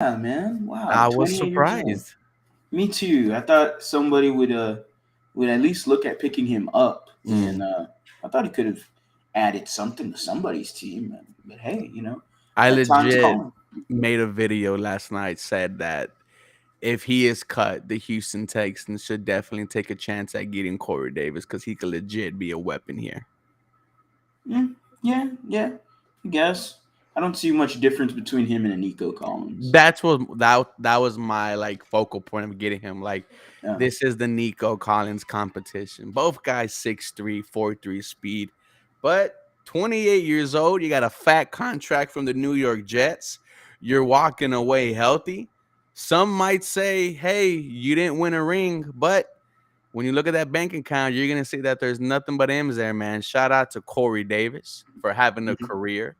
man. Wow, I was 28 years old. surprised. Me too. I thought somebody would at least look at picking him up, Mm. and I thought he could have added something to somebody's team. But hey, I that time's legit calling. made a video last night said that if he is cut, the Houston Texans should definitely take a chance at getting Corey Davis because he could legit be a weapon here. Mm, yeah. I guess I don't see much difference between him and a Nico Collins. That was my like focal point of getting him. Like Yeah. this is the Nico Collins competition. Both guys 6'3", 4'3" speed, but 28 years old. You got a fat contract from the New York Jets. You're walking away healthy. Some might say, "Hey, you didn't win a ring," but when you look at that bank account, you're gonna see that there's nothing but M's there, man. Shout out to Corey Davis for having a Mhm. career.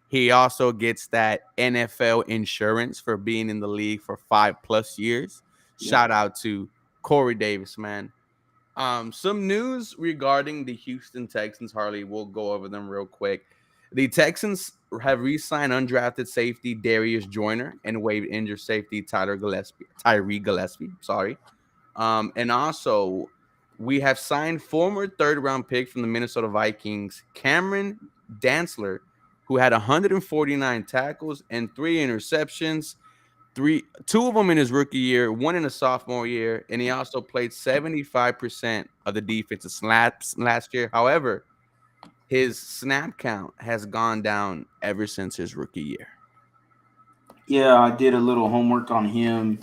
He also gets that NFL insurance for being in the league for 5+ years. Yep. Shout out to Corey Davis, man. Some news regarding the Houston Texans, Harley. We'll go over them real quick. The Texans have re-signed undrafted safety Darius Joyner and waived injured safety Tyree Gillespie. Sorry. And also, we have signed former third-round pick from the Minnesota Vikings, Cameron Dantzler, who had 149 tackles and 3 interceptions. Two of them in his rookie year, one in his sophomore year, and he also played 75% of the defensive snaps last year. However, his snap count has gone down ever since his rookie year. Yeah, I did a little homework on him.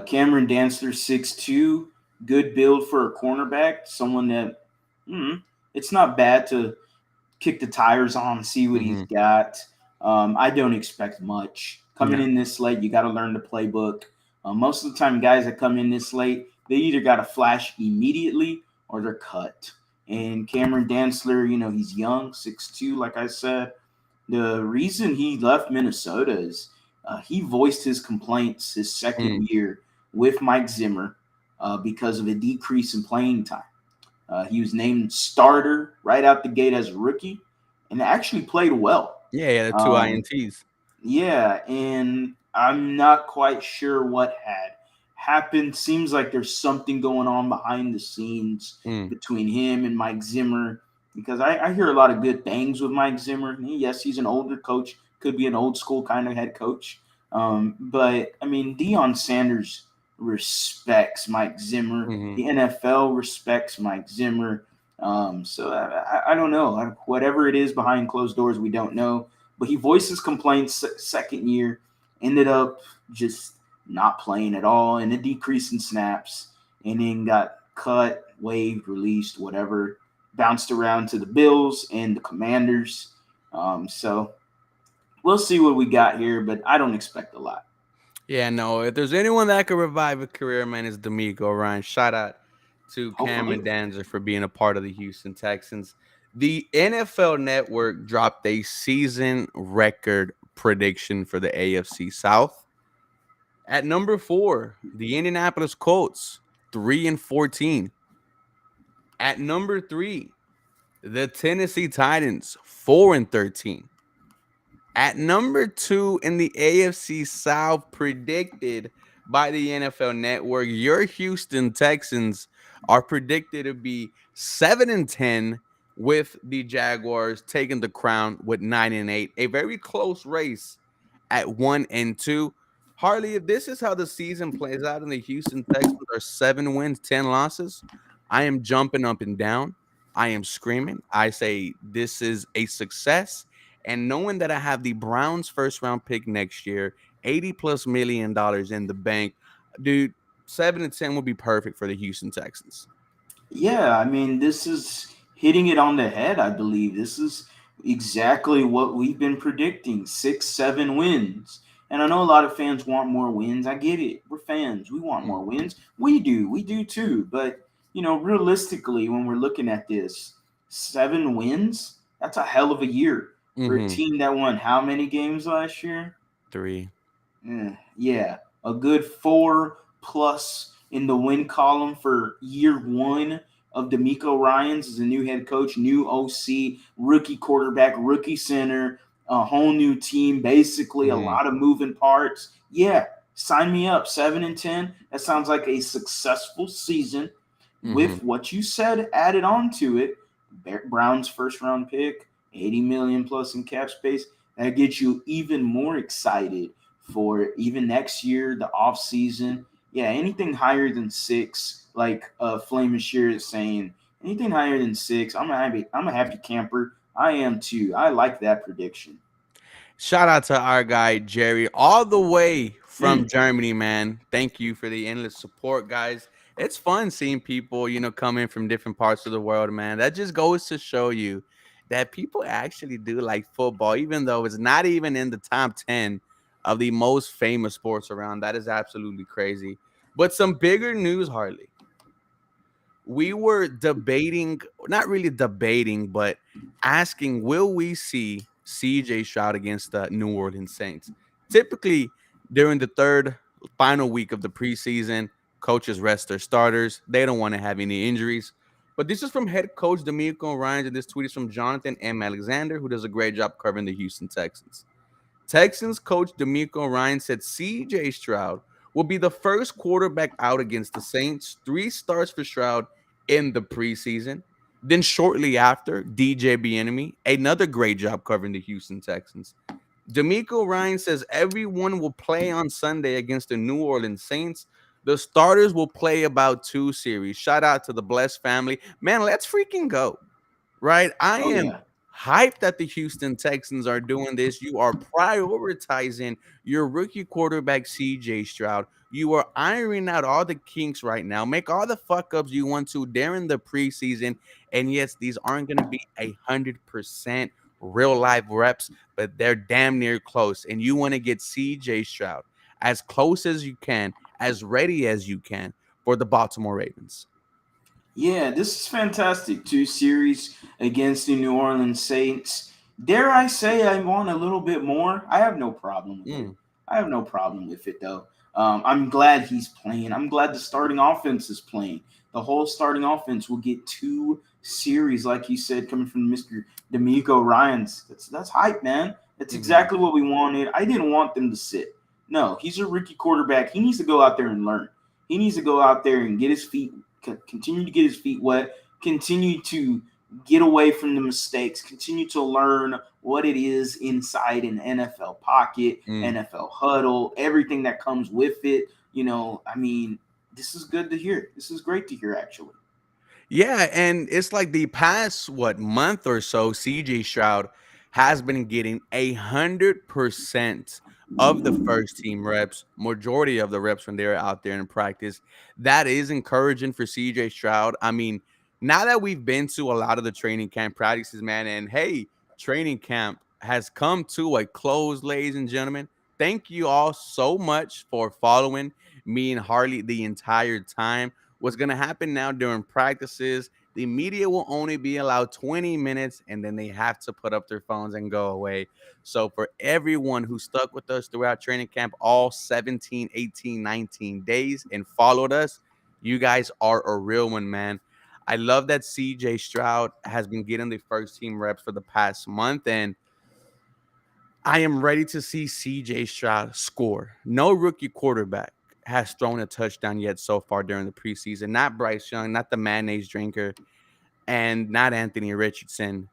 Cameron Dantzler, 6'2", good build for a cornerback. Someone that it's not bad to kick the tires on, see what he's Mm-hmm. got. I don't expect much. Coming No. in this late, you got to learn the playbook. Most of the time, guys that come in this late, they either got to flash immediately or they're cut. And Cameron Dantzler, he's young, 6'2", like I said. The reason he left Minnesota is he voiced his complaints his Mm. second year with Mike Zimmer because of a decrease in playing time. He was named starter right out the gate as a rookie and actually played well. Yeah, the two Um, INTs. yeah, and I'm not quite sure what had happened. Seems like there's something going on behind the scenes Mm. between him and Mike Zimmer because I hear a lot of good things with Mike Zimmer. Yes, he's an older coach, could be an old school kind of head coach. But I mean, Deion Sanders respects Mike Zimmer. Mm-hmm. The NFL respects Mike Zimmer. So I don't know. Whatever it is behind closed doors, we don't know, but he voiced his complaints second year, ended up just not playing at all and a decrease in snaps, and then got cut, waived, released, whatever, bounced around to the Bills and the Commanders. So we'll see what we got here, but I don't expect a lot. Yeah, no. If there's anyone that could revive a career, man, it's D'Amico Ryan. Shout out to Cameron Hopefully. Danzer for being a part of the Houston Texans. The NFL Network dropped a season record prediction for the AFC South. At number 4, the Indianapolis Colts, 3-14. At number 3, the Tennessee Titans, 4-13. At number 2 in the AFC South, predicted by the NFL Network, your Houston Texans are predicted to be 7-10, with the Jaguars taking the crown with 9-8. A very close race at 1-2. Harley, if this is how the season plays out and the Houston Texans are 7 wins, 10 losses, I am jumping up and down. I am screaming. I say this is a success, and knowing that I have the Browns first round pick next year, $80+ million in the bank, dude, 7-10 would be perfect for the Houston Texans. Yeah, I mean, this is hitting it on the head, I believe. This is exactly what we've been predicting 6, 7 wins. And I know a lot of fans want more wins. I get it. We're fans. We want Mm. more wins. We do. We do too. But, realistically, when we're looking at this, 7 wins, that's a hell of a year for a Mm-hmm. team that won how many games last year? 3. Yeah, a good 4+ in the win column for year one of D'Amico Ryans as a new head coach, new OC, rookie quarterback, rookie center. a whole new team, basically a Mhm. lot of moving parts. Yeah, sign me up. 7-10. That sounds like a successful season Mhm. with what you said added on to it. Brown's first round pick, 80 million plus in cap space. That gets you even more excited for even next year, the off season. Yeah, anything higher than six, like Flame Shear is saying, anything higher than six, I'm a happy camper. I am too. I like that prediction. Shout out to our guy Jerry, all the way from Mm. Germany, man. Thank you for the endless support, guys. It's fun seeing people, come in from different parts of the world, man. That just goes to show you that people actually do like football, even though it's not even in the top 10 of the most famous sports around. That is absolutely crazy. But some bigger news, Harley. We were debating, not really debating, but asking, will we see CJ Stroud against the New Orleans Saints? Typically, during the third final week of the preseason, coaches rest their starters. They don't want to have any injuries. But this is from head coach D'Amico Ryans, and this tweet is from Jonathan M. Alexander, who does a great job covering the Houston Texans. Texans coach D'Amico Ryan said CJ Stroud will be the first quarterback out against the Saints. 3 starts for Stroud in the preseason. Then shortly after, DJ Bieniemy, another great job covering the Houston Texans. D'Amico Ryan says everyone will play on Sunday against the New Orleans Saints. The starters will play about 2 series. Shout out to the Bless family. Man, let's freaking go, right? I Oh am yeah. hyped that the Houston Texans are doing this. You are prioritizing your rookie quarterback, CJ Stroud. You are ironing out all the kinks right now. Make all the fuck ups you want to during the preseason. And yes, these aren't going to be 100% real life reps, but they're damn near close. And you want to get CJ Stroud as close as you can, as ready as you can for the Baltimore Ravens. Yeah, this is fantastic. 2 series against the New Orleans Saints. Dare I say I want a little bit more? I have no problem with it. Mm, I have no problem with it though. I'm glad he's playing. I'm glad the starting offense is playing. The whole starting offense will get 2 series, like you said, coming from Mr. D'Amico Ryans. That's hype, man. That's mhm, exactly what we wanted. I didn't want them to sit. No, he's a rookie quarterback. He needs to go out there and learn. He needs to go out there and get his feet continue to get his feet wet, continue to get away from the mistakes, continue to learn what it is inside an NFL pocket, mm. NFL huddle, everything that comes with it. I mean, this is good to hear. This is great to hear, actually. Yeah, and it's like the past month or so, CJ Stroud has been getting 100% of the first team reps, majority of the reps when they're out there in practice. That is encouraging for CJ Stroud. I mean, now that we've been to a lot of the training camp practices, man, and hey, training camp has come to a close, ladies and gentlemen. Thank you all so much for following me and Harley the entire time. What's going to happen now during practices, the media will only be allowed 20 minutes and then they have to put up their phones and go away. So, for everyone who stuck with us throughout training camp, all 17, 18, 19 days and followed us, you guys are a real one, man. I love that CJ Stroud has been getting the first team reps for the past month. And I am ready to see CJ Stroud score. No rookie quarterback has thrown a touchdown yet so far during the preseason. Not Bryce Young, not the mayonnaise drinker, and not Anthony Richardson.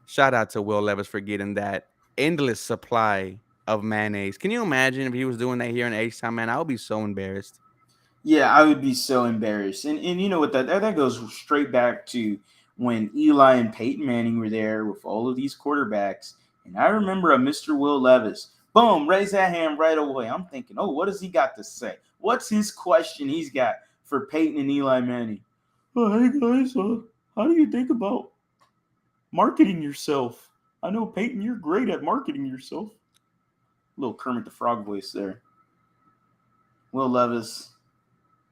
Shout out to Will Levis for getting that endless supply of mayonnaise. Can you imagine if he was doing that here in H-Town, man? I would be so embarrassed. Yeah, I would be so embarrassed. And you know what that goes straight back to when Eli and Peyton Manning were there with all of these quarterbacks. And I remember a Mr. Will Levis. Boom, raise that hand right away. I'm thinking, oh, what has he got to say? What's his question he's got for Peyton and Eli Manning? Oh, hey guys, how do you think about marketing yourself? I know Peyton, you're great at marketing yourself. Little Kermit the Frog voice there. Will Levis,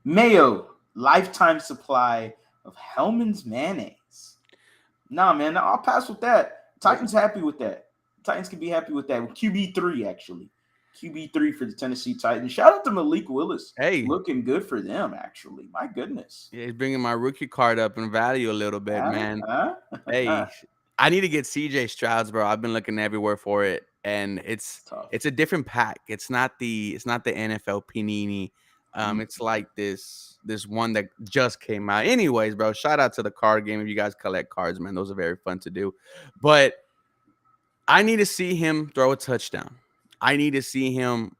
Mayo, lifetime supply of Hellman's mayonnaise. Nah, man, I'll pass with that. Okay. Titans happy with that. Titans can be happy with that. QB3, actually. QB3 for the Tennessee Titans. Shout out to Malik Willis. Hey, Looking good for them, actually. My goodness. yeah, he's bringing my rookie card up in value a little bit, Huh? man. Huh? Hey, Huh? I need to get CJ Strouds, bro. I've been looking everywhere for it, and It's tough. it's a different pack. It's not the NFL Panini. Mm. It's like this one that just came out. Anyways, bro, shout out to the card game. If you guys collect cards, man, those are very fun to do. But I need to see him throw a touchdown. I need to see him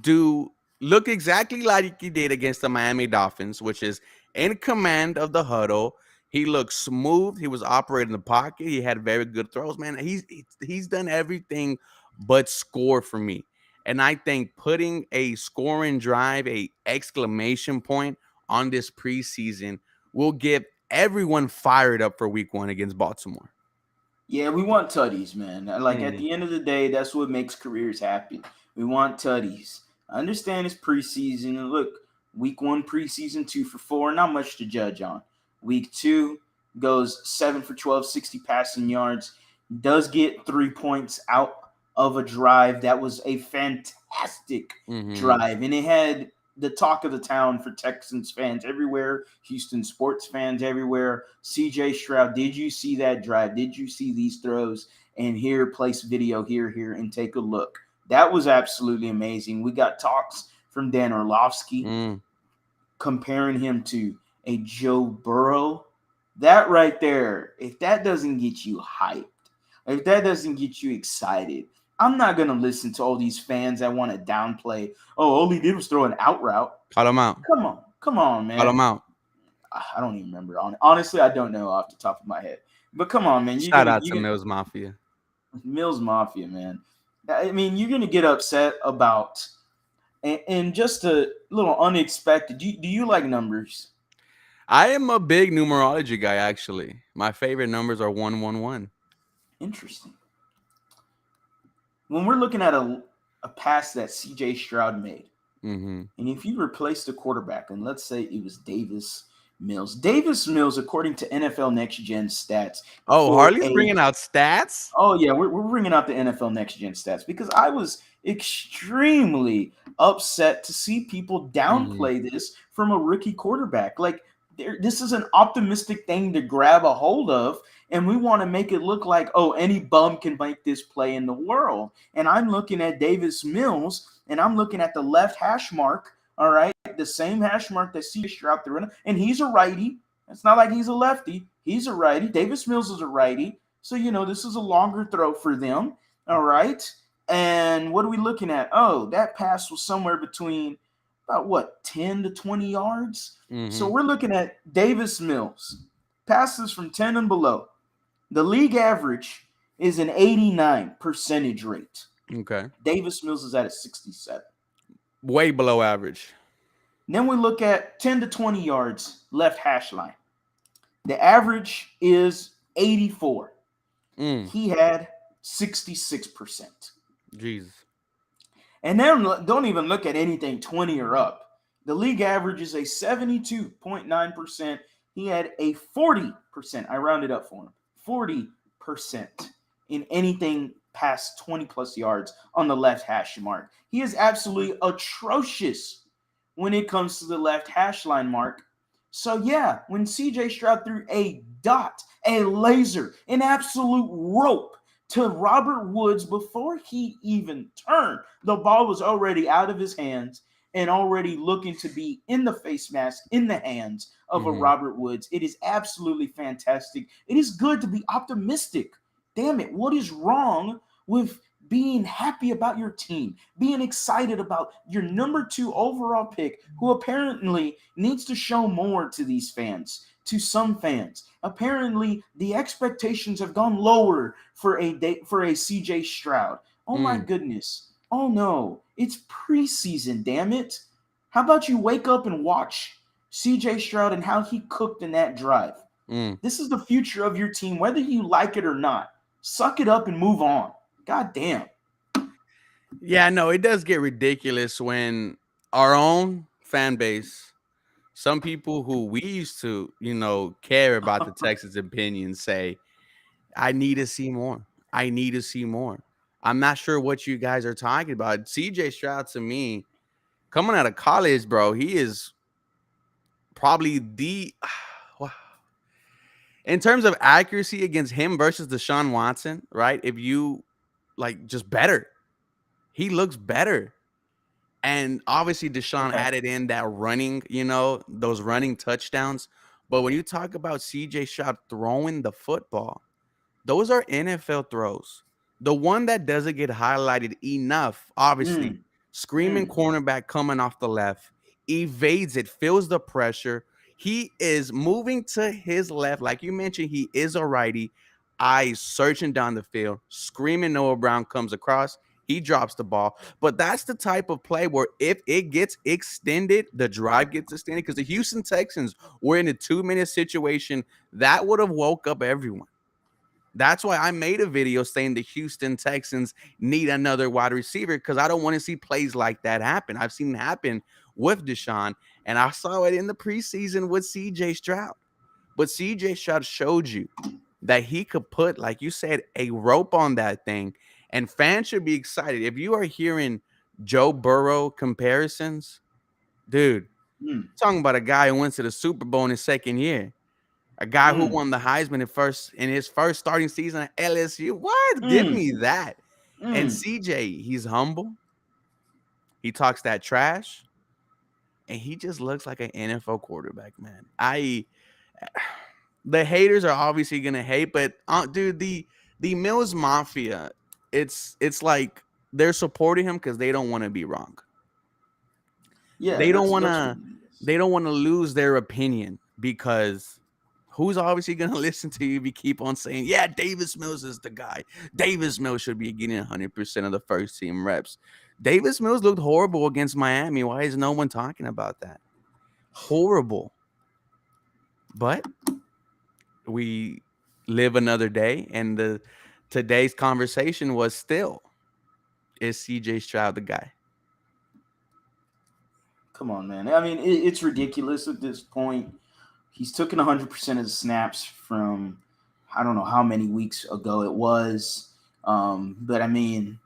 do look exactly like he did against the Miami Dolphins, which is in command of the huddle. He looked smooth. He was operating the pocket. He had very good throws, man. He's done everything but score for me. And I think putting a scoring drive, a exclamation point on this preseason will get everyone fired up for week 1 against Baltimore. Yeah, we want tutties, man. Like at Mhm. the end of the day, that's what makes careers happy. We want tutties. I understand it's preseason. And look, week 1 preseason, 2 for 4, not much to judge on. Week 2 goes 7 for 12, 60 passing yards. Does get 3 points out of a drive. That was a fantastic Mhm. drive. And it had the talk of the town for Texans fans everywhere, Houston sports fans everywhere. CJ Stroud, did you see that drive? Did you see these throws? And here, place video here, and take a look. That was absolutely amazing. We got talks from Dan Orlovsky Mm. comparing him to a Joe Burrow. That right there, if that doesn't get you hyped, if that doesn't get you excited, I'm not going to listen to all these fans that want to downplay, oh, all he did was throw an out route. Call him out. Come on, Call him man. out. I don't even remember. Honestly, I don't know off the top of my head. But come on, man. Shout out to You're gonna Mills Mafia. Mills Mafia, man. I mean, you're gonna get upset about and just a little unexpected. Do you like numbers? I am a big numerology guy, actually. My favorite numbers are 111. Interesting. When we're looking at a pass that CJ Stroud made, Mm-hmm. and if you replace the quarterback, and let's say it was Davis Mills, according to NFL Next Gen stats, Oh, for Harley's a bringing out stats? oh yeah, we're bringing out the NFL Next Gen stats because I was extremely upset to see people Mm-hmm. downplay this from a rookie quarterback. Like this is an optimistic thing to grab a hold of, and we want to make it look like, oh, any bum can make this play in the world. And I'm looking at Davis Mills, and I'm looking at the left hash mark. All right, the same hash mark that CJ Stroud threw in, and he's a righty. It's not like he's a lefty. He's a righty. Davis Mills is a righty. So, this is a longer throw for them. All right. And what are we looking at? Oh, that pass was somewhere between about what, 10 to 20 yards? So Mm-hmm. we're looking at Davis Mills. Passes from 10 and below. The league average is an 89 percentage rate. Okay. Davis Mills is at a 67. Way below average. Then we look at 10 to 20 yards left hash line. The average is 84. Mm. He had 66%. Jesus. And then don't even look at anything 20 or up. The league average is a 72.9%. He had a 40%. I rounded up for him. 40% in anything past 20 plus yards on the left hash mark. He is absolutely atrocious when it comes to the left hash line mark. So yeah, when CJ Stroud threw a dot, a laser, an absolute rope to Robert Woods before he even turned, the ball was already out of his hands and already looking to be in the face mask, in the hands of a Mm-hmm. Robert Woods. It is absolutely fantastic. It is good to be optimistic. Damn it, what is wrong with being happy about your team, being excited about your number 2 overall pick, who apparently needs to show more to these fans, to some fans. Apparently, the expectations have gone lower for a CJ Stroud. Oh my Mm. goodness. Oh no, it's preseason, damn it. How about you wake up and watch CJ Stroud and how he cooked in that drive? Mm. This is the future of your team, whether you like it or not. Suck it up and move on. God damn. Yeah, no, it does get ridiculous when our own fan base, some people who we used to, care about the Texans' opinion say, I need to see more. I need to see more. I'm not sure what you guys are talking about. CJ Stroud, to me, coming out of college, bro, he is probably the In terms of accuracy against him versus Deshaun Watson, right? If you like just better, he looks better. And obviously Deshaun Okay. added in that running, those running touchdowns. But when you talk about CJ Stroud throwing the football, those are NFL throws. The one that doesn't get highlighted enough, obviously, Mm, screaming mm. cornerback coming off the left, evades it, feels the pressure. He is moving to his left. Like you mentioned, he is a righty. Eyes searching down the field, screaming Noah Brown comes across. He drops the ball. But that's the type of play where if it gets extended, the drive gets extended. Because the Houston Texans were in a 2-minute situation that would have woke up everyone. That's why I made a video saying the Houston Texans need another wide receiver because I don't want to see plays like that happen. I've seen it happen with Deshaun, and I saw it in the preseason with CJ Stroud. But CJ Stroud showed you that he could put, like you said, a rope on that thing, and fans should be excited. If you are hearing Joe Burrow comparisons, dude, Mm, talking about a guy who went to the Super Bowl in his second year. A guy who mm, won the Heisman in his first starting season at LSU. What? Give mm, me that. And mm. CJ, he's humble. He talks that trash, and he just looks like an NFL quarterback, man. The haters are obviously gonna hate, but dude, the Mills Mafia, it's like they're supporting him because they don't want to be wrong. Yeah, They don't that's what wanna it is. they don't want to lose their opinion because who's obviously going to listen to you if you keep on saying, yeah, Davis Mills is the guy. Davis Mills should be getting 100% of the first team reps. Davis Mills looked horrible against Miami. Why is no one talking about that? Horrible. But we live another day, and today's conversation was still, is CJ Stroud the guy? Come on, man. I mean, it's ridiculous at this point. He's taken 100% of the snaps from I don't know how many weeks ago it was. But I mean,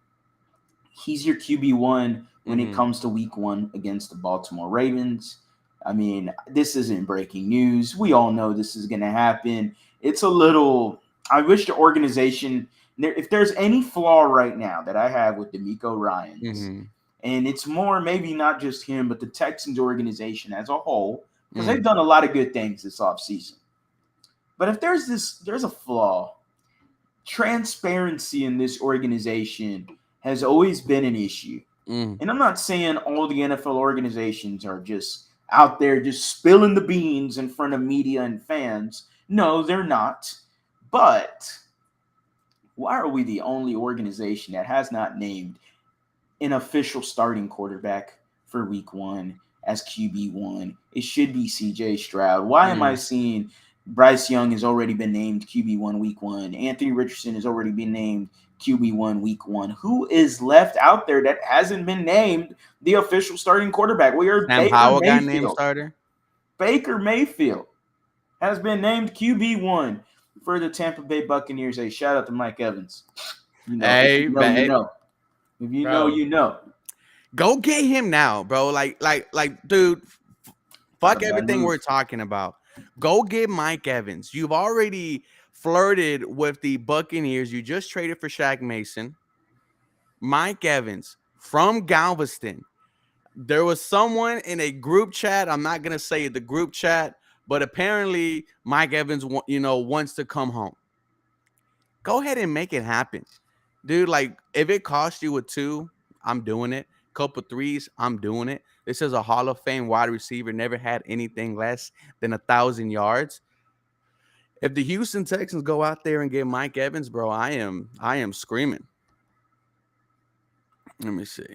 he's your QB1 when it Mm-hmm. comes to week one against the Baltimore Ravens. I mean, this isn't breaking news. We all know this is going to happen. It's a little. I wish the organization, if there's any flaw right now that I have with D'Amico Ryans, Mm-hmm. and it's more maybe not just him, but the Texans organization as a whole, because Mm. they've done a lot of good things this offseason. But if there's a flaw, transparency in this organization has always been an issue. Mm. And I'm not saying all the NFL organizations are just out there just spilling the beans in front of media and fans. No, they're not. But why are we the only organization that has not named an official starting quarterback for week one as QB1? It should be CJ Stroud. Why am I Mm. seeing Bryce Young has already been named QB1 week one? Anthony Richardson has already been named QB1 week one. Who is left out there that hasn't been named the official starting quarterback? We are Sam Baker Howell got named Mayfield. starter. Baker Mayfield has been named QB1 for the Tampa Bay Buccaneers. Hey, shout out to Mike Evans. You know, if Hey, you know, you babe, know. If you know, bro. you know. Go get him now, bro. Like, dude, I got fuck a bad everything we're news. talking about. Go get Mike Evans. You've already flirted with the Buccaneers. You just traded for Shaq Mason. Mike Evans from Galveston. There was someone in a group chat. I'm not gonna say the group chat, but apparently Mike Evans, wants to come home. Go ahead and make it happen, dude. Like, if it costs you a 2, I'm doing it. Couple threes, I'm doing it. This is a Hall of Fame wide receiver, never had anything less than 1,000 yards. If the Houston Texans go out there and get Mike Evans, bro, I am screaming. Let me see.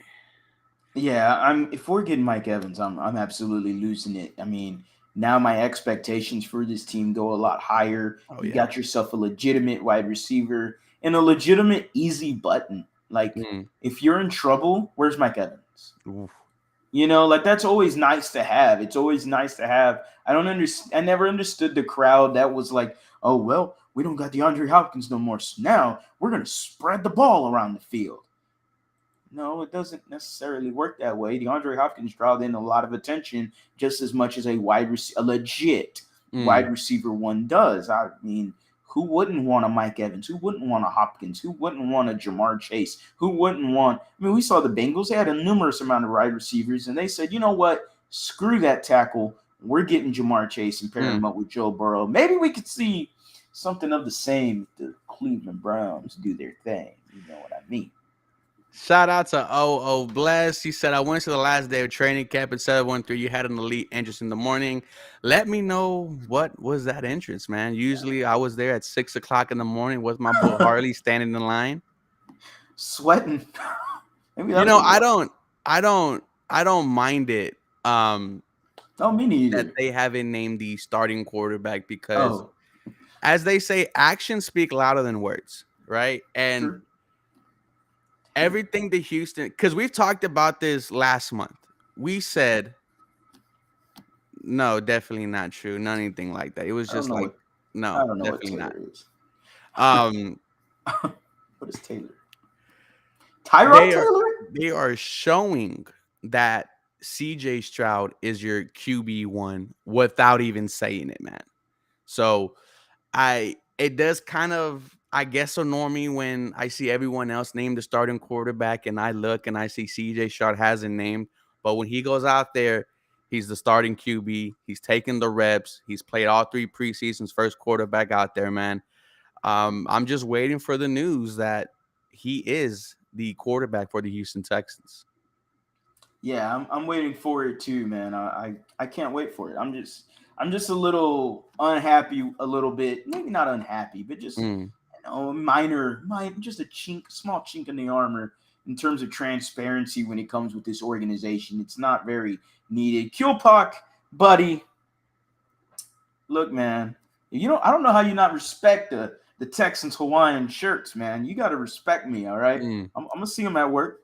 Yeah, if we're getting Mike Evans, I'm absolutely losing it. I mean, now my expectations for this team go a lot higher. Oh You yeah. got yourself a legitimate wide receiver and a legitimate easy button. Like, Mm. if you're in trouble, where's Mike Evans? Oof. You know, like that's always nice to have. It's always nice to have. I don't understand. I never understood the crowd that was like, "Oh well, we don't got DeAndre Hopkins no more. So now we're gonna spread the ball around the field." No, it doesn't necessarily work that way. DeAndre Hopkins draws in a lot of attention just as much as a legit wide receiver one does. I mean, who wouldn't want a Mike Evans? Who wouldn't want a Hopkins? Who wouldn't want a Jamar Chase? Who wouldn't want? I mean, we saw the Bengals. They had a numerous amount of wide receivers, and they said, you know what? Screw that tackle. We're getting Jamar Chase and pairing him up with Joe Burrow. Maybe we could see something of the same if the Cleveland Browns do their thing. You know what I mean? Shout out to OO Bless. He said, I went to the last day of training camp at 713. You had an elite entrance in the morning. Let me know what was that entrance, man. Usually I was there at 6 o'clock in the morning with my boy Harley standing in line. Sweating. Maybe I don't mind it. Me neither. That they haven't named the starting quarterback because as they say, actions speak louder than words, right? And True. Everything to Houston, because we've talked about this last month. We said, no, definitely not true. Not anything like that. It was just like, no, I don't know definitely what not. Is. What is Taylor? Tyrod Taylor? They are showing that CJ Stroud is your QB1 without even saying it, man. So it does kind of, I guess, annoy me when I see everyone else name the starting quarterback and I look and I see CJ Stroud hasn't named. But when he goes out there, he's the starting QB. He's taking the reps. He's played all 3 preseasons, first quarterback out there, man. I'm just waiting for the news that he is the quarterback for the Houston Texans. Yeah, I'm waiting for it too, man. I can't wait for it. I'm just a little unhappy, a little bit, maybe not unhappy, but just just a small chink in the armor in terms of transparency when it comes with this organization. It's not very needed. Kilpak, buddy, look, man, I don't know how you not respect the Texans Hawaiian shirts, man. You got to respect me, all right? I'm gonna see him at work.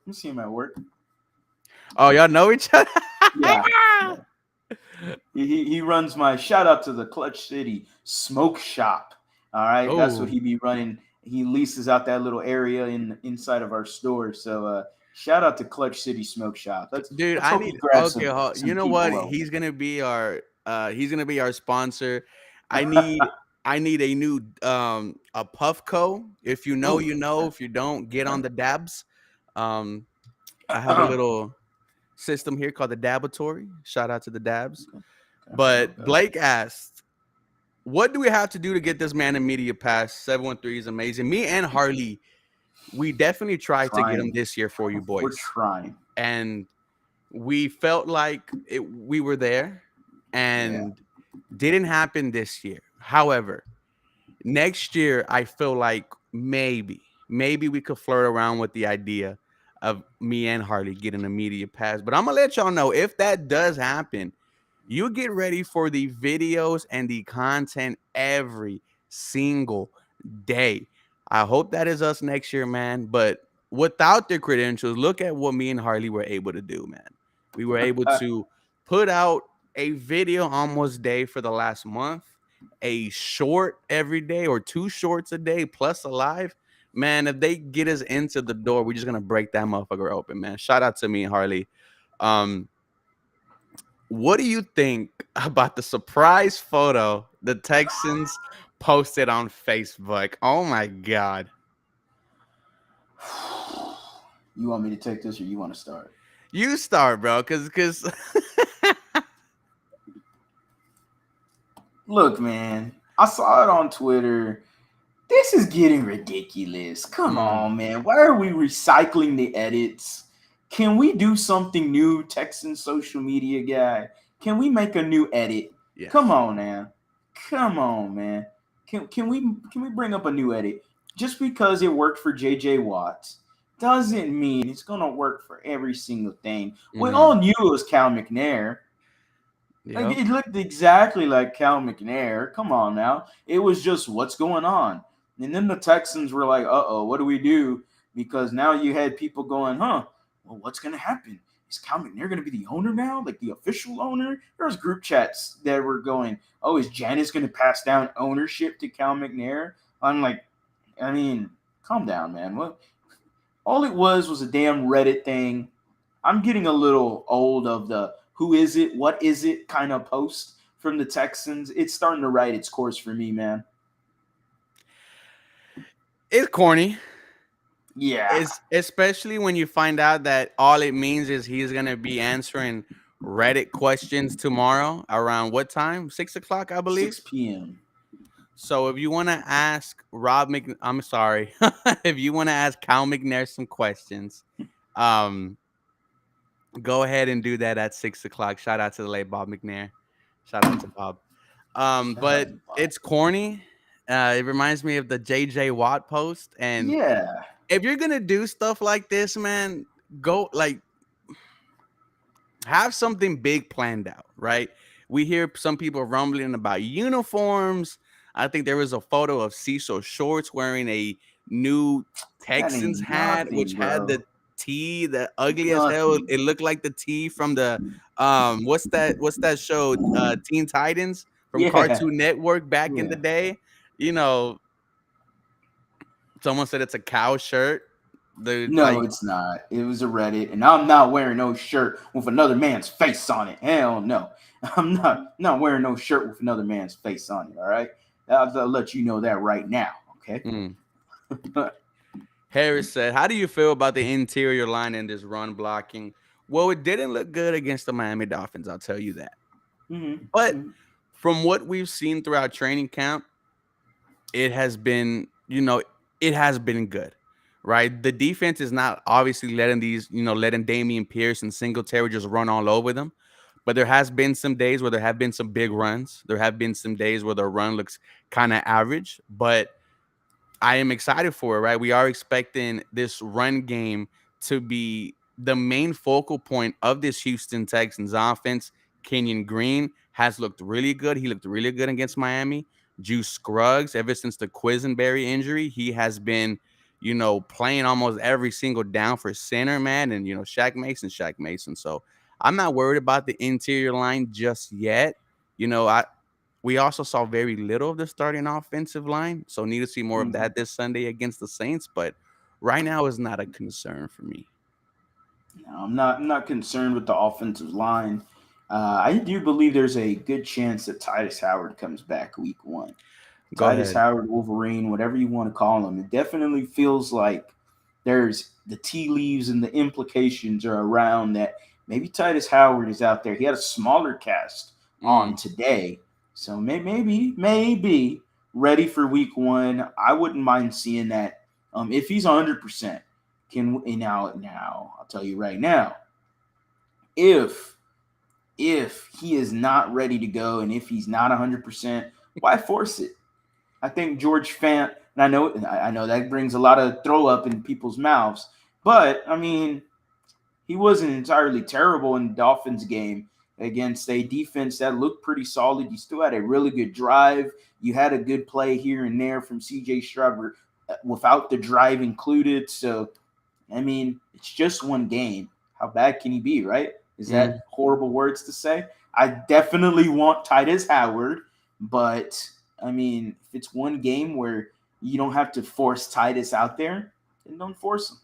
Oh, y'all know each other? Yeah. He runs my shout out to the Clutch City Smoke Shop. All right, that's what he be running. He leases out that little area inside of our store. So shout out to Clutch City Smoke Shop. Dude, I need some you know what? He's gonna be our sponsor. I need a new a Puffco. If you know, you know. If you don't, get on the dabs. I have a little system here called the Dabatory. Shout out to the dabs. But Blake asked, what do we have to do to get this man a media pass? 713 is amazing. Me and Harley, we definitely tried to get him this year for you boys. We're trying. And we felt like we were there and didn't happen this year. However, next year, I feel like maybe we could flirt around with the idea of me and Harley getting a media pass. But I'm going to let y'all know, if that does happen, you get ready for the videos and the content every single day. I hope that is us next year, man. But without the credentials, look at what me and Harley were able to do, man. We were able to put out a video almost day for the last month, a short every day or 2 shorts a day plus a live. Man, if they get us into the door, we're just going to break that motherfucker open, man. Shout out to me and Harley. What do you think about the surprise photo the Texans posted on Facebook? Oh, my God. You want me to take this or you want to start? You start, bro, because Look, man, I saw it on Twitter. This is getting ridiculous. Come on, man. Why are we recycling the edits? Can we do something new, Texan social media guy? Can we make a new edit? Yes. Come on, man. Can we bring up a new edit? Just because it worked for JJ Watts doesn't mean it's gonna work for every single thing. We all knew it was Cal McNair. Yep. Like, it looked exactly like Cal McNair. Come on now. It was just what's going on. And then the Texans were like, what do we do? Because now you had people going, well, what's going to happen? Is Cal McNair going to be the owner now? Like the official owner? There was group chats that were going, is Janice going to pass down ownership to Cal McNair? I'm like, I mean, calm down, man. What? All it was a damn Reddit thing. I'm getting a little old of the who is it, what is it kind of post from the Texans, it's starting to ride its course for me, man. It's corny. Yeah. It's especially when you find out that all it means is he's gonna be answering Reddit questions tomorrow around what time? 6 o'clock, I believe. 6 p.m. So if you want to ask I'm sorry, if you want to ask Cal McNair some questions, um, go ahead and do that at 6 o'clock. Shout out to the late Bob McNair. Shout out to Bob. Shout out But to Bob. it's corny. It reminds me of the JJ Watt post. And Yeah. if you're gonna do stuff like this, man, go like have something big planned out, right? We hear some people rumbling about uniforms. I think there was a photo of Cecil Shorts wearing a new That Texans ain't hat, nothing, which had the bro. T, the ugly as hell. Nothing. It looked like the T from the what's that show? Teen Titans from Yeah. Cartoon Network back in the Yeah. day. You know, someone said it's a cow shirt. The No, like it's not. It was a Reddit, and I'm not wearing no shirt with another man's face on it. Hell no. I'm not wearing no shirt with another man's face on it. All right. I'll let you know that right now. Okay. mm. Harris said, "How do you feel about the interior line in this run blocking?" Well, it didn't look good against the Miami Dolphins, I'll tell you that. But Mm-hmm. from what we've seen throughout training camp, it has been, it has been good, right? The defense is not obviously letting Damian Pierce and Singletary just run all over them. But there has been some days where there have been some big runs. There have been some days where the run looks kind of average, but I am excited for it, right? We are expecting this run game to be the main focal point of this Houston Texans offense. Kenyon Green has looked really good. He looked really good against Miami. Juice Scruggs, ever since the Quisenberry injury, he has been, playing almost every single down for center, man. And, Shaq Mason. So I'm not worried about the interior line just yet. We also saw very little of the starting offensive line, so need to see more of Mm-hmm. that this Sunday against the Saints. But right now is not a concern for me. No, I'm not concerned with the offensive line. I do believe there's a good chance that Titus Howard comes back week one. Go Titus ahead. Howard, Wolverine, whatever you want to call him. It definitely feels like there's the tea leaves and the implications are around that maybe Titus Howard is out there. He had a smaller cast on Mm, today. So maybe ready for week one. I wouldn't mind seeing that. If he's 100%, now I'll tell you right now, if he is not ready to go and if he's not 100%, why force it? I think George Fant, and I know that brings a lot of throw up in people's mouths, but I mean, he wasn't entirely terrible in the Dolphins game against a defense that looked pretty solid. You still had a really good drive. You had a good play here and there from CJ Stroud without the drive included. So, I mean, it's just one game. How bad can he be, right? Is mm. that horrible words to say? I definitely want Titus Howard, but I mean, if it's one game where you don't have to force Titus out there, then don't force him.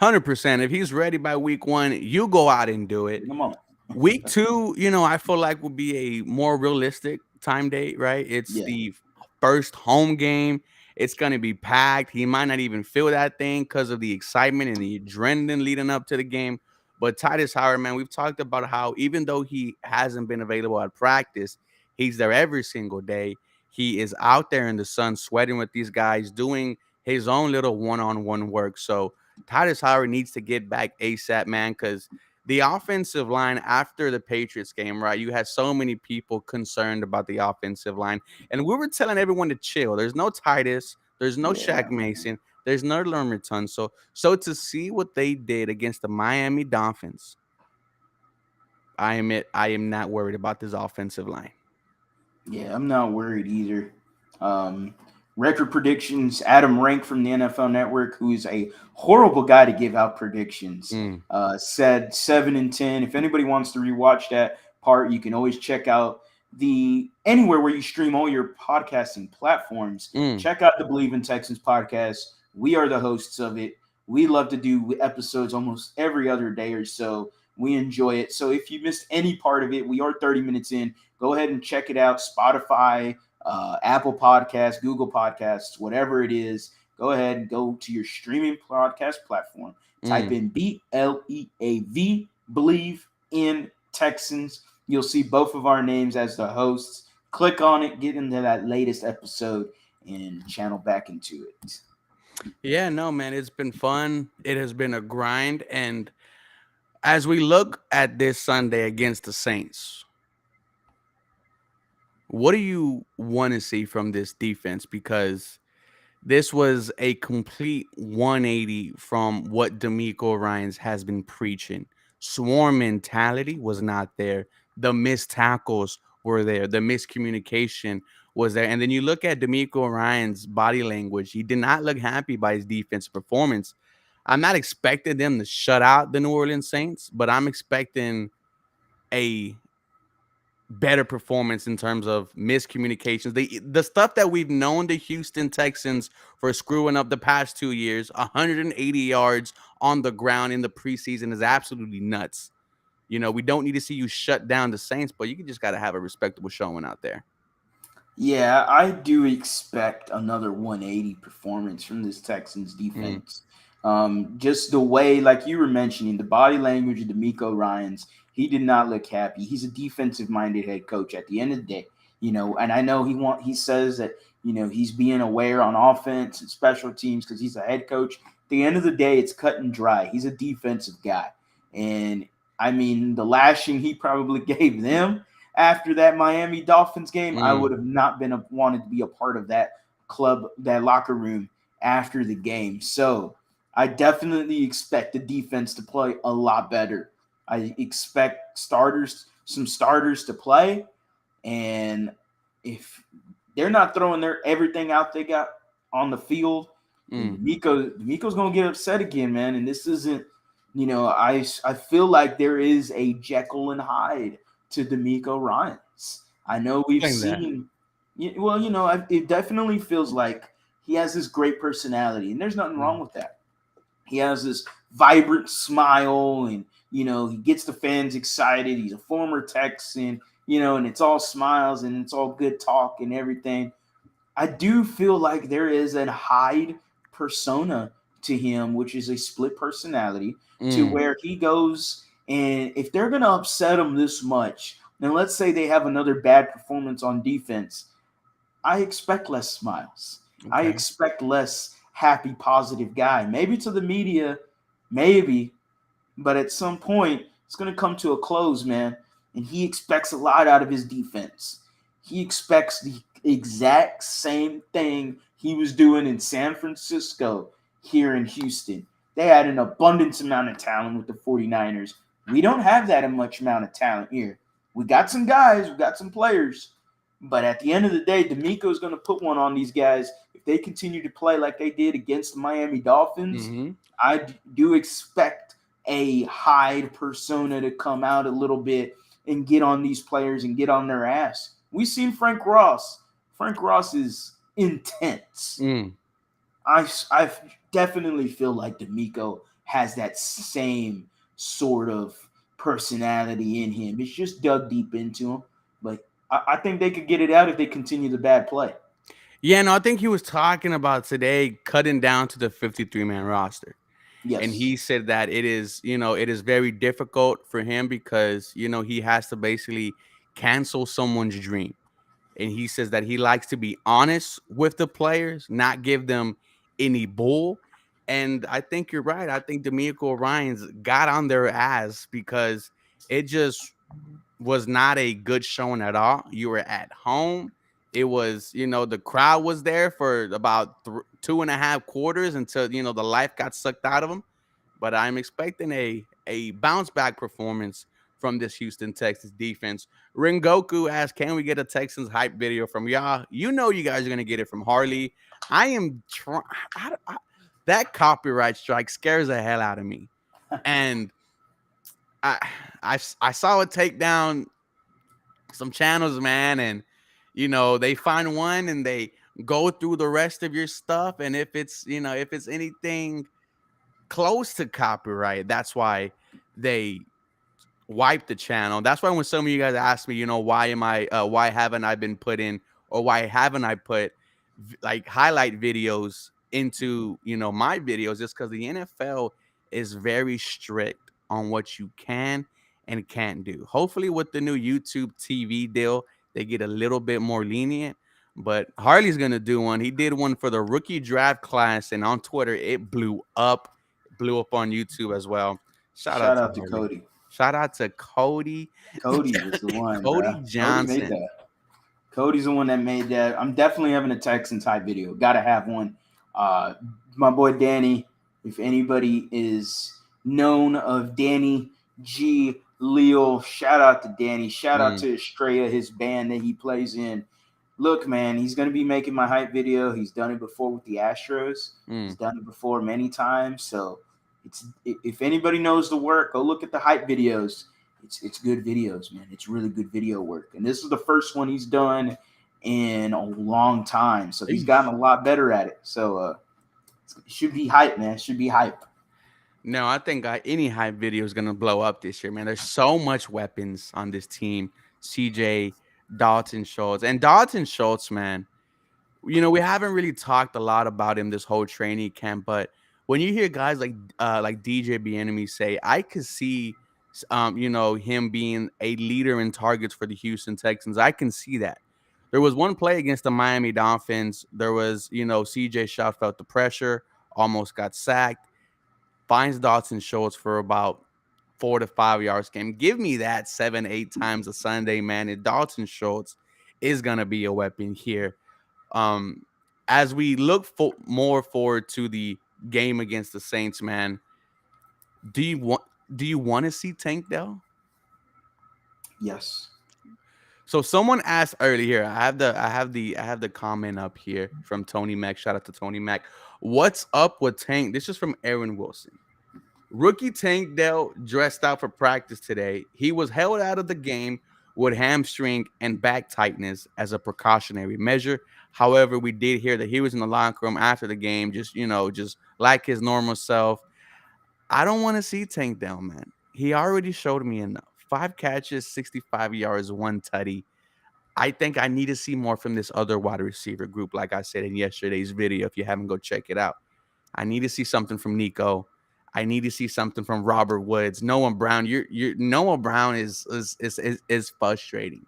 100%. If he's ready by week one, you go out and do it. Bring him on. Week two, I feel like will be a more realistic time date, right? It's Yeah. the first home game. It's going to be packed. He might not even feel that thing because of the excitement and the adrenaline leading up to the game. But Titus Howard, man, we've talked about how even though he hasn't been available at practice, he's there every single day. He is out there in the sun sweating with these guys, doing his own little one-on-one work. So Titus Howard needs to get back ASAP, man, because the offensive line after the Patriots game, right? You had so many people concerned about the offensive line. And we were telling everyone to chill. There's no Titus. There's no Yeah, Shaq man. Mason. There's no Lermerton. So to see what they did against the Miami Dolphins, I am not worried about this offensive line. Yeah, I'm not worried either. Um, Record predictions. Adam Rank from the NFL Network, who is a horrible guy to give out predictions, Mm, said 7-10. If anybody wants to rewatch that part, you can always check out the anywhere where you stream all your podcasting platforms. mm. Check out the Believe in Texans podcast. We are the hosts of it. We love to do episodes almost every other day or so. We enjoy it. So if you missed any part of it, we are 30 minutes in. Go ahead and check it out. Spotify, Apple Podcasts, Google Podcasts, whatever it is. Go ahead and go to your streaming podcast platform. Type in BLEAV, Believe in Texans. You'll see both of our names as the hosts. Click on it, get into that latest episode, and channel back into it. Yeah, no, man, it's been fun. It has been a grind. And as we look at this Sunday against the Saints, what do you want to see from this defense? Because this was a complete 180 from what D'Amico Ryans has been preaching. Swarm mentality was not there. The missed tackles were there. The miscommunication was there. And then you look at D'Amico Ryans' body language. He did not look happy by his defensive performance. I'm not expecting them to shut out the New Orleans Saints, but I'm expecting a better performance in terms of miscommunications. The stuff that we've known the Houston Texans for screwing up the past 2 years, 180 yards on the ground in the preseason is absolutely nuts. You know, we don't need to see you shut down the Saints, but you just got to have a respectable showing out there. Yeah, I do expect another 180 performance from this Texans defense. Just the way, like you were mentioning, the body language of D'Amico Ryans, he did not look happy. He's a defensive-minded head coach at the end of the day, and I know he says that, he's being aware on offense and special teams because he's a head coach. At the end of the day, it's cut and dry. He's a defensive guy. And I mean, the lashing he probably gave them after that Miami Dolphins game, I would have not wanted to be a part of that club, that locker room after the game. So I definitely expect the defense to play a lot better. I expect some starters to play, and if they're not throwing their everything out they got on the field, D'Amico's gonna get upset again, man. And this isn't, I feel like there is a Jekyll and Hyde to D'Amico Ryans. I know we've seen, it definitely feels like he has this great personality, and there's nothing wrong with that. He has this vibrant smile, and he gets the fans excited. He's a former Texan, and it's all smiles and it's all good talk and everything. I do feel like there is a Hyde persona to him, which is a split personality, to where he goes, and if they're going to upset him this much, then let's say they have another bad performance on defense, I expect less smiles. Okay. I expect less happy, positive guy. Maybe to the media, maybe, but at some point, it's going to come to a close, man, and he expects a lot out of his defense. He expects the exact same thing he was doing in San Francisco here in Houston. They had an abundance amount of talent with the 49ers. We don't have that much amount of talent here. We got some guys, we got some players, but at the end of the day, D'Amico is going to put one on these guys. If they continue to play like they did against the Miami Dolphins, I do expect a Hyde persona to come out a little bit and get on these players and get on their ass. We've seen Frank Ross. Frank Ross is intense. I definitely feel like D'Amico has that same sort of personality in him. It's just dug deep into him. But I think they could get it out if they continue the bad play. Yeah, no, I think he was talking about today cutting down to the 53-man roster. Yes. And he said that it is very difficult for him because, he has to basically cancel someone's dream. And he says that he likes to be honest with the players, not give them any bull. And I think you're right. I think D'Amico Ryans got on their ass because it just was not a good showing at all. You were at home. It was, the crowd was there for about 2.5 quarters until, the life got sucked out of them. But I'm expecting a bounce back performance from this Houston Texans defense. Rengoku asked, can we get a Texans hype video from y'all? You guys are going to get it from Harley. I am trying. That copyright strike scares the hell out of me. And I saw it take down some channels, man. And, they find one and they go through the rest of your stuff. And if it's anything close to copyright, that's why they wipe the channel. That's why when some of you guys ask me, why haven't I been put in, or why haven't I put like highlight videos into, my videos, it's because the NFL is very strict on what you can and can't do. Hopefully, with the new YouTube TV deal, they get a little bit more lenient. But Harley's gonna do one. He did one for the rookie draft class, and on Twitter, it blew up on YouTube as well. Shout out Shout to out to Harley. Cody. Shout out to Cody. Cody was the one, Cody bro. Cody made Johnson. that. Cody's the one that made that. I'm definitely having a Texans type video. Got to have one. My boy Danny, if anybody is known of Danny G. Leal, shout out to Danny. Shout out to Estrella, his band that he plays in. Look, man, he's going to be making my hype video. He's done it before with the Astros. He's done it before many times. So if anybody knows the work, go look at the hype videos. It's good videos, man. It's really good video work. And this is the first one he's done in a long time. So he's gotten a lot better at it. So it should be hype, man. It should be hype. No, I think any hype video is going to blow up this year, man. There's so much weapons on this team. CJ, Dalton Schultz. And Dalton Schultz, man, we haven't really talked a lot about him this whole training camp, but when you hear guys like DJ Bieniemy say, I could see him being a leader in targets for the Houston Texans. I can see that. There was one play against the Miami Dolphins. There was, CJ Stroud felt the pressure, almost got sacked, finds Dalton Schultz for about 4 to 5 yards game. Give me that 7-8 times a Sunday, man. And Dalton Schultz is going to be a weapon here. As we look more forward to the game against the Saints, man, do you want to see Tank Dell? Yes. So someone asked earlier. I have the comment up here from Tony Mack. Shout out to Tony Mack. What's up with Tank? This is from Aaron Wilson. Rookie Tank Dell dressed out for practice today. He was held out of the game with hamstring and back tightness as a precautionary measure. However, we did hear that he was in the locker room after the game, just like his normal self. I don't want to see Tank Dell, man. He already showed me enough. 5 catches, 65 yards, 1 tutty. I think I need to see more from this other wide receiver group, like I said in yesterday's video. If you haven't, go check it out. I need to see something from Nico. I need to see something from Robert Woods. Noah Brown. Noah Brown is frustrating.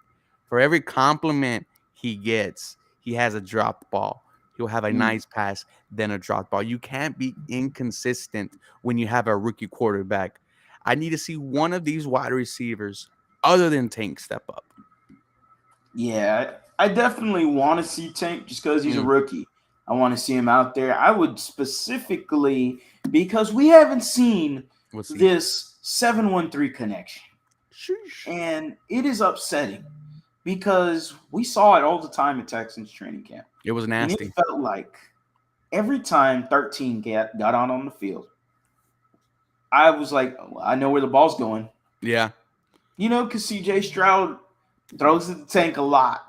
For every compliment he gets, he has a dropped ball. He'll have a nice pass, then a dropped ball. You can't be inconsistent when you have a rookie quarterback. I need to see one of these wide receivers other than Tank step up. Yeah, I definitely want to see Tank just because he's a rookie. I want to see him out there. I would specifically, because we haven't seen this 7-1-3 connection. Sheesh. And it is upsetting because we saw it all the time at Texans training camp. It was nasty. And it felt like every time 13 got on the field, I was like, I know where the ball's going. Yeah. Because CJ Stroud throws at the Tank a lot.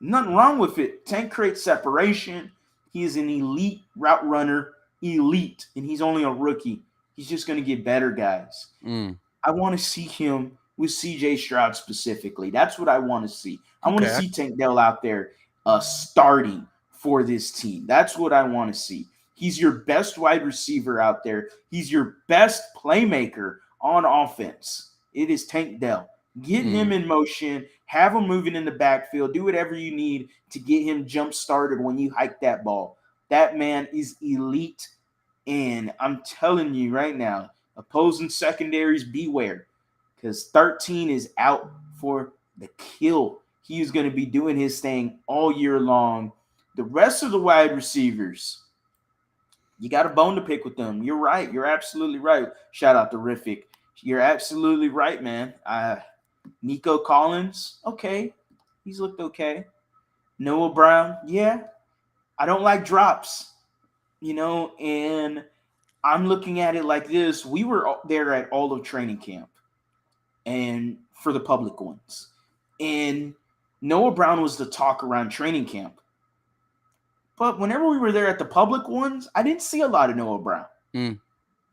Nothing wrong with it. Tank creates separation. He is an elite route runner. Elite. And he's only a rookie. He's just going to get better, guys. I want to see him with CJ Stroud specifically. That's what I want to see. I want to see Tank Dell out there starting for this team. That's what I want to see. He's your best wide receiver out there. He's your best playmaker on offense. It is Tank Dell. Get him in motion. Have him moving in the backfield. Do whatever you need to get him jump started when you hike that ball. That man is elite. And I'm telling you right now, opposing secondaries, beware. Because 13 is out for the kill. He is going to be doing his thing all year long. The rest of the wide receivers, you got a bone to pick with them. You're right. You're absolutely right. Shout out to Riffic. You're absolutely right, man. Nico Collins, okay. He's looked okay. Noah Brown, yeah. I don't like drops, and I'm looking at it like this. We were there at all of training camp and for the public ones. And Noah Brown was the talk around training camp. But whenever we were there at the public ones, I didn't see a lot of Noah Brown. He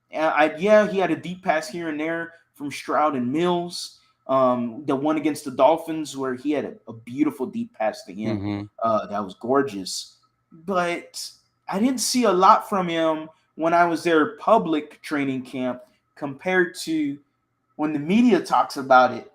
had a deep pass here and there from Stroud and Mills. The one against the Dolphins where he had a beautiful deep pass to him. Mm-hmm. That was gorgeous. But I didn't see a lot from him when I was there public training camp compared to when the media talks about it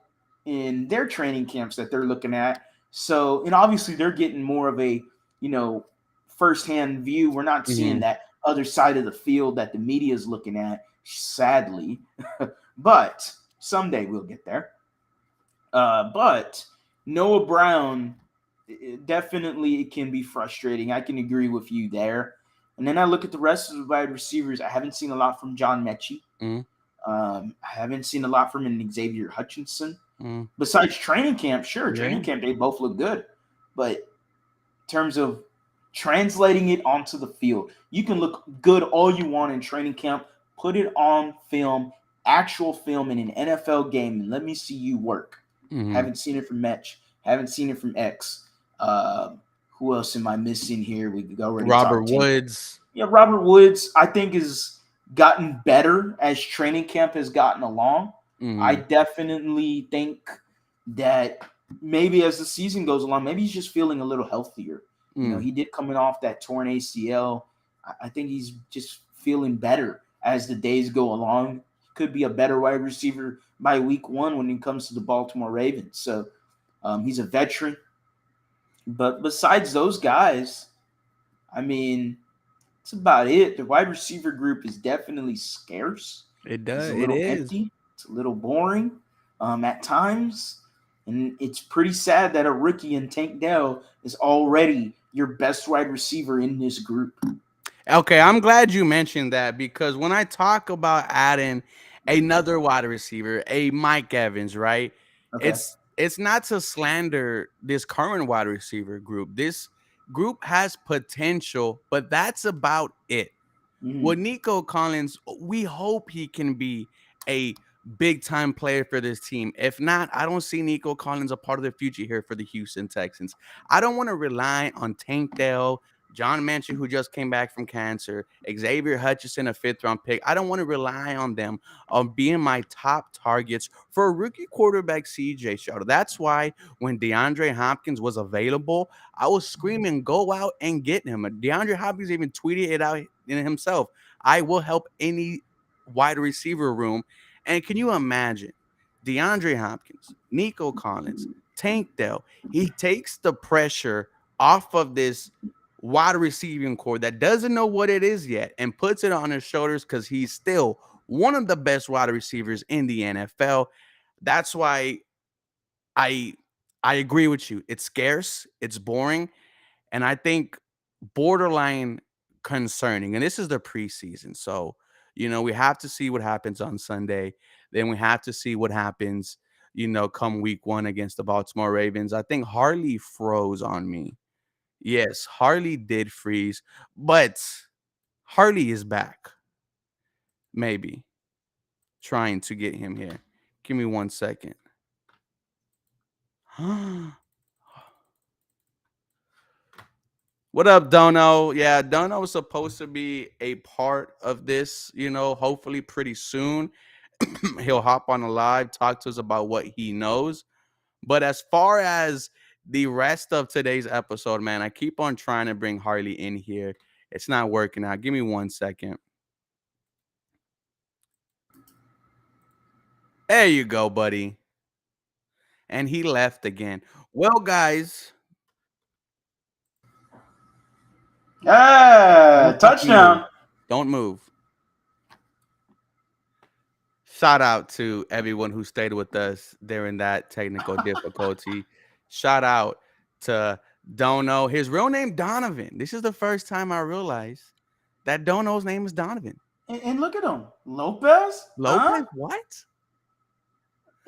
in their training camps that they're looking at. So, and obviously they're getting more of a, you know, firsthand view. We're not seeing Mm-hmm. that other side of the field that the media is looking at, sadly. But someday we'll get there. But Noah Brown, definitely it can be frustrating. I can agree with you there. And then I look at the rest of the wide receivers. I haven't seen a lot from John Mechie. Mm-hmm. I haven't seen a lot from an Xavier Hutchinson. Mm-hmm. Besides training camp, sure, Yeah. training camp, they both look good. But in terms of translating it onto the field, you can look good all you want in training camp, put it on film, actual film in an NFL game, and let me see you work. Mm-hmm. Haven't seen it from Metch. Haven't seen it from X. Who else am I missing here? We've already Robert talked to. Woods. Yeah, Robert Woods, I think, has gotten better as training camp has gotten along. I Mm-hmm. definitely think that maybe as the season goes along, maybe he's just feeling a little healthier. You know, Mm. he did coming off that torn ACL. I think he's just feeling better as the days go along. Could be a better wide receiver by week one when it comes to the Baltimore Ravens. So he's a veteran. But besides those guys, I mean, that's about it. The wide receiver group is definitely scarce. It It's does. a It little is. empty. It's a little boring at times. And it's pretty sad that a rookie in Tank Dell is already your best wide receiver in this group. Okay, I'm glad you mentioned that because when I talk about adding another wide receiver, a Mike Evans, right? Okay. It's not to slander this current wide receiver group. This group has potential, but that's about it. Mm-hmm. With Nico Collins, we hope he can be a big time player for this team. If not, I don't see Nico Collins a part of the future here for the Houston Texans. I don't want to rely on Tank Dell, John Manchin, who just came back from cancer, Xavier Hutchinson, a fifth round pick. I don't want to rely on them on being my top targets for a rookie quarterback, CJ Stroud. That's why when DeAndre Hopkins was available, I was screaming, go out and get him. DeAndre Hopkins even tweeted it out in himself. I will help any wide receiver room. And can you imagine DeAndre Hopkins, Nico Collins, Tank Dell? He takes the pressure off of this wide receiving core that doesn't know what it is yet and puts it on his shoulders because he's still one of the best wide receivers in the NFL. That's why I I agree with you. It's scarce, it's boring, and I think borderline concerning. And this is the preseason. So, we have to see what happens on Sunday. Then we have to see what happens, come week one against the Baltimore Ravens. I think Harley froze on me. Yes, Harley did freeze, but Harley is back. Maybe trying to get him here. Give me 1 second. What up, Dono? Yeah, Dono is supposed to be a part of this, hopefully pretty soon. He'll hop on a live, talk to us about what he knows. But as far as the rest of today's episode, man, I keep on trying to bring Harley in here. It's not working out. Give me 1 second. There you go, buddy. And he left again. Well, guys, Ah, don't move. touchdown. Don't move. Shout out to everyone who stayed with us during that technical difficulty. Shout out to Dono. His real name Donovan. This is the first time I realized that Dono's name is Donovan. And look at him. Lopez? Huh? Lopez? What?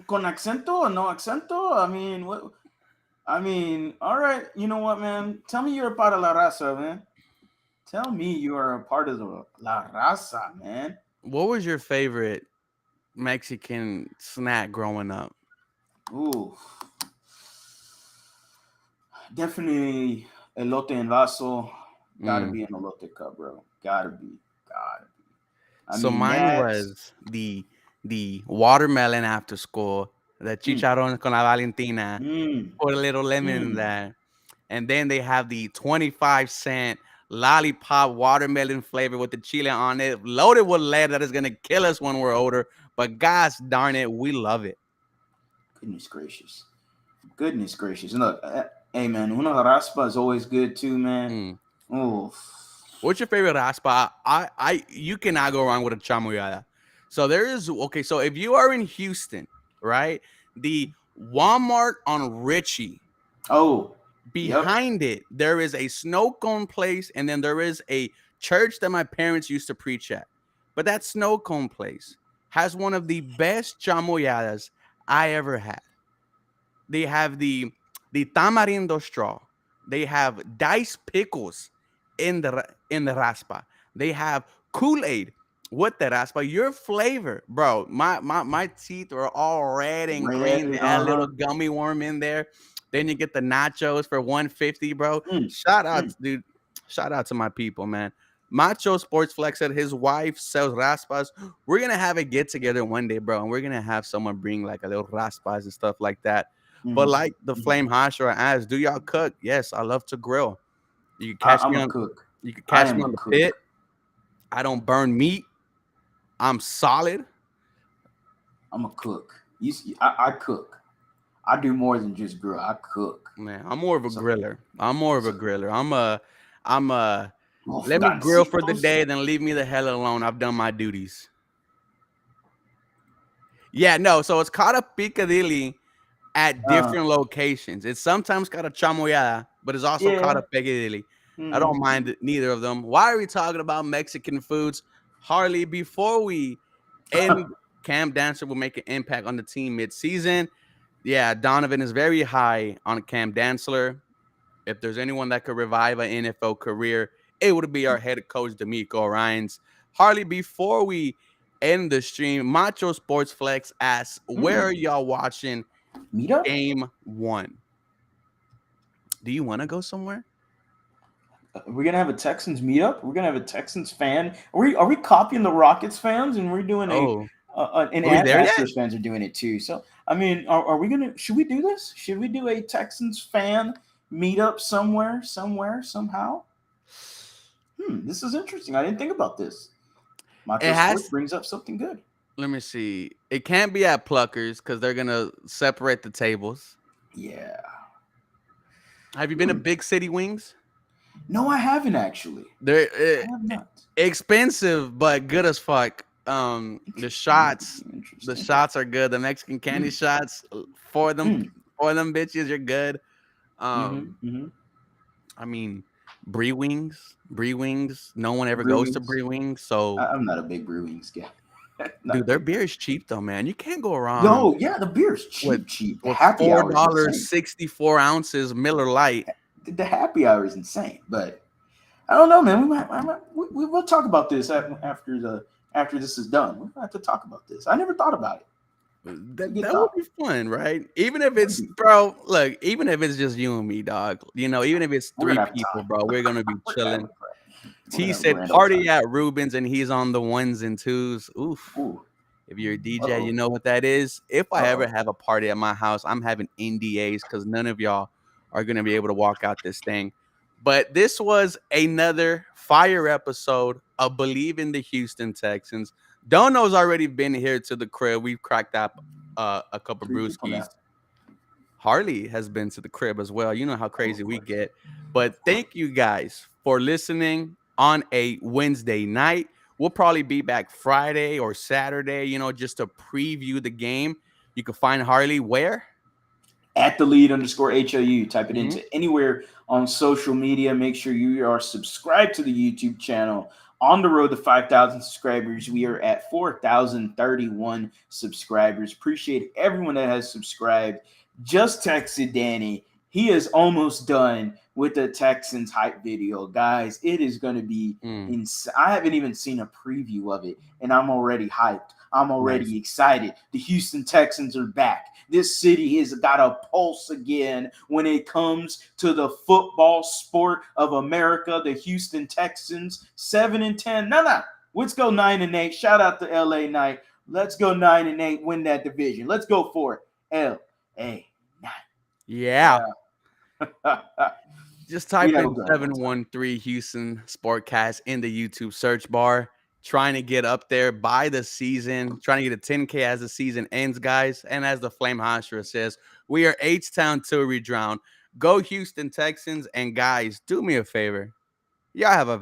Con acento or no acento? I mean, what? I mean, all right. You know what, man? Tell me you're a part of La Raza, man. Tell me you are a part of the La Raza, man. What was your favorite Mexican snack growing up? Ooh, definitely elote en vaso. Gotta Mm. be an elote cup, bro. Gotta be. Gotta be. I So mean, mine that's was the the watermelon after school, the Mm, chicharrón con la Valentina, mm, put a little lemon in mm. there. And then they have the 25-cent lollipop watermelon flavor with the chile on it, loaded with lead that is going to kill us when we're older. But gosh darn it, we love it. Goodness gracious. Goodness gracious. And look, hey man, una raspa is always good too, man. Mm. Oh, What's your favorite raspa? You cannot go wrong with a chamoyada. So there is okay. So if you are in Houston, right, the Walmart on Ritchie, oh, yep. behind it there is a snow cone place, and then there is a church that my parents used to preach at. But that snow cone place has one of the best chamoyadas I ever had. They have the tamarindo straw. They have diced pickles in the raspa. They have Kool-Aid with the raspa. Your flavor, bro. My teeth are all red and green. Red, They add a little uh-huh. gummy worm in there. Then you get the nachos for 150, bro. Mm, Shout out, mm. dude. Shout out to my people, man. Macho Sports Flex said his wife sells raspas. We're gonna have a get together one day, bro, and we're gonna have someone bring like a little raspas and stuff like that. But Mm-hmm. like the Mm-hmm. Flame Hosher asked, do y'all cook? Yes, I love to grill. You can catch I'm me a on cook. you can I catch me am a on the pit. cook. I don't burn meat. I'm solid. I'm a cook. I cook. I do more than just grill. I cook. Man, I'm more of a So, griller. I'm more of a so griller. I'm a oh, let me grill for the gancitos. day, then leave me the hell alone. I've done my duties. Yeah, no, so it's called a picadilly at Uh, different locations. It's sometimes called a chamoyada, but it's also called yeah. a picadilly. I don't Mm-hmm. mind neither of them. Why are we talking about Mexican foods? Harley, before we end, Cam Dancer will make an impact on the team mid-season. Yeah, Donovan is very high on Cam Dancer. If there's anyone that could revive an NFL career, it would be our head coach, D'Amico Ryans. Harley, before we end the stream, Macho Sports Flex asks, where are Mm. y'all watching Meetup? game one? Do you want to go somewhere? We're gonna have a Texans meetup. We're gonna have a Texans fan. Are we copying the Rockets fans and we're doing Oh, and are we there yet? Astros fans are doing it too. So I mean, are we gonna? Should we do this? Should we do a Texans fan meetup somewhere, somehow? This is interesting. I didn't think about this. Macho It Sports has. brings up something good. Let me see. It can't be at Pluckers because they're gonna separate the tables. Yeah. Have you been to Hmm. Big City Wings? No, I haven't actually. They're I have not. expensive but good as fuck. The Interesting. shots are good. The Mexican candy Mm, shots for them mm, for them bitches, you're good. mm-hmm, Um, mm-hmm. I mean, Brie Wings. No one ever goes to Brewings. Brie Wings, so I'm not a big Brewings guy. Not a dude, their big beer Brew. is cheap though, man. You can't go wrong Yo, yeah, the beer's with cheap. The with happy hour is $4 insane. 64 ounces Miller Lite. The happy hour is insane. But I don't know, man. We will talk about this after this is done. We're gonna have to talk about this. I never thought about it. It's a good That would thought. be fun, right? Even if It would it's be. bro, look, even if it's just you and me, dog. Even if it's We're three gonna have people, time. bro, we're gonna be We're gonna have chilling. we're gonna T have a said grand old time. party at Rubens and he's on the ones and twos. Oof. Ooh. If you're a Uh DJ, you oh. know what that is. If I Uh ever oh. have a party at my house, I'm having NDAs because none of y'all are gonna be able to walk out this thing. But this was another fire episode of Believe in the Houston Texans. Dono's already been here to the crib. We've cracked up a couple Three people brewskis. now. Harley has been to the crib as well. You know how Oh, crazy of we course. get. But Of course. thank you guys for listening on a Wednesday night. We'll probably be back Friday or Saturday, just to preview the game. You can find Harley where? At the lead underscore HOU. Type it Mhm. into anywhere on social media. Make sure you are subscribed to the YouTube channel. On the road to 5,000 subscribers. We are at 4,031 subscribers. Appreciate everyone that has subscribed. Just texted Danny. He is almost done with the Texans hype video. Guys, it is going to be Mm, insane. I haven't even seen a preview of it, and I'm already hyped. I'm nice. already excited. The Houston Texans are back. This city has got a pulse again when it comes to the football sport of America. The Houston Texans, 7-10. No. Let's go 9-8. Shout out to LA Knight. Let's go 9-8, win that division. Let's go for it. LA. Yeah. Yeah. Just We type have a in good one. 713 Houston Sportcast in the YouTube search bar. Trying to get up there by the season, trying to get a 10K as the season ends, guys. And as the Flame Hostra says, we are H-Town till we drown. Go Houston Texans. And guys, do me a favor. Y'all have a